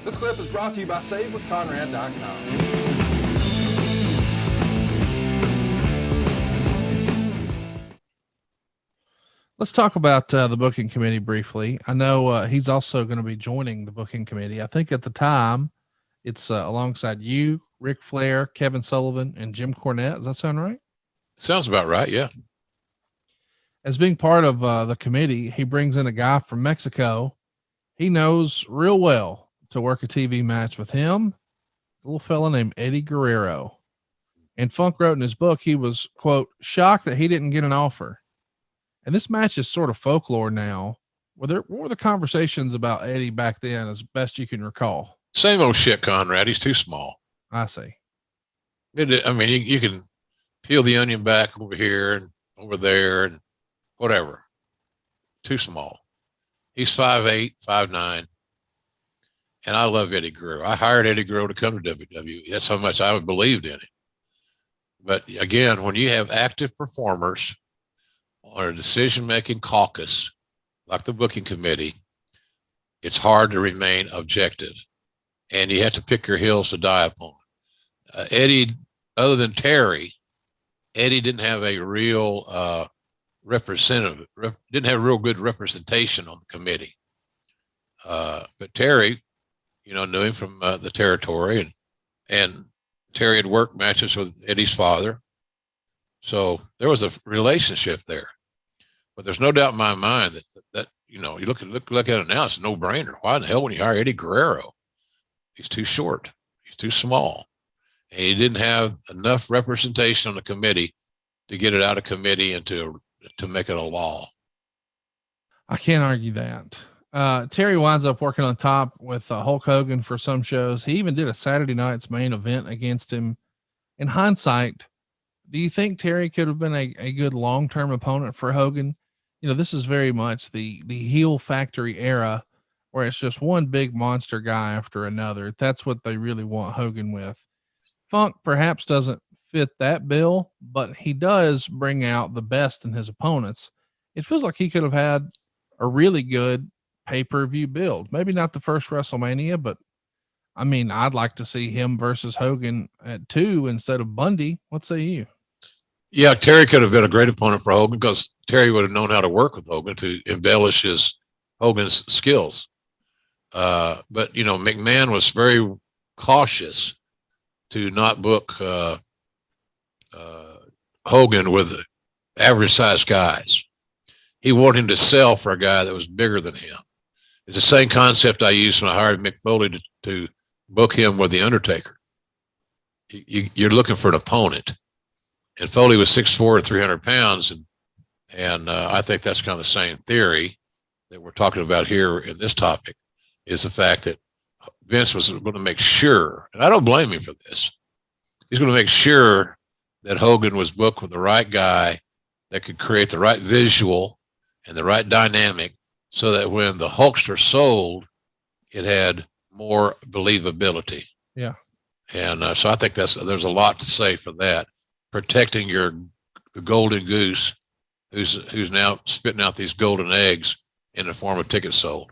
This clip is brought to you by SaveWithConrad.com. Let's talk about the booking committee briefly. I know he's also going to be joining the booking committee. I think at the time it's alongside you, Ric Flair, Kevin Sullivan, and Jim Cornette. Does that sound right? Sounds about right. Yeah. As being part of the committee, he brings in a guy from Mexico. He knows real well to work a TV match with him. A little fella named Eddie Guerrero. And Funk wrote in his book, he was, quote, shocked that he didn't get an offer. And this match is sort of folklore now. What were the conversations about Eddie back then, as best you can recall? Same old shit, Conrad. He's too small. I see. You can peel the onion back over here and over there and whatever. Too small. He's 5'8", 5'9". And I love Eddie Guerrero. I hired Eddie Guerrero to come to WWE. That's how much I believed in him. But again, when you have active performers on a decision-making caucus like the booking committee, it's hard to remain objective, and you have to pick your hills to die upon. Eddie, other than Terry, Eddie didn't have a real representative, didn't have real good representation on the committee. But Terry, knew him from the territory, and Terry had worked matches with Eddie's father. So there was a relationship there. But there's no doubt in my mind that you look at it now, it's a no-brainer. Why in the hell would you hire Eddie Guerrero? He's too short. He's too small. And he didn't have enough representation on the committee to get it out of committee and to make it a law. I can't argue that. Terry winds up working on top with Hulk Hogan for some shows. He even did a Saturday night's main event against him. In hindsight, do you think Terry could have been a good long-term opponent for Hogan? This is very much the heel factory era where it's just one big monster guy after another. That's what they really want Hogan with. Funk perhaps doesn't fit that bill, but he does bring out the best in his opponents. It feels like he could have had a really good pay-per-view build. Maybe not the first WrestleMania, but I'd like to see him versus Hogan at 2 instead of Bundy. What say you? Yeah, Terry could have been a great opponent for Hogan because Terry would have known how to work with Hogan to embellish Hogan's skills. But McMahon was very cautious to not book Hogan with average sized guys. He wanted him to sell for a guy that was bigger than him. It's the same concept I used when I hired Mick Foley to book him with The Undertaker. You're looking for an opponent. And Foley was 6'4", 300 pounds. And I think that's kind of the same theory that we're talking about here in this topic, is the fact that Vince was going to make sure, and I don't blame him for this, he's going to make sure that Hogan was booked with the right guy that could create the right visual and the right dynamic so that when the Hulkster sold, it had more believability. Yeah. And so I think there's a lot to say for that. Protecting the golden goose who's now spitting out these golden eggs in the form of tickets sold.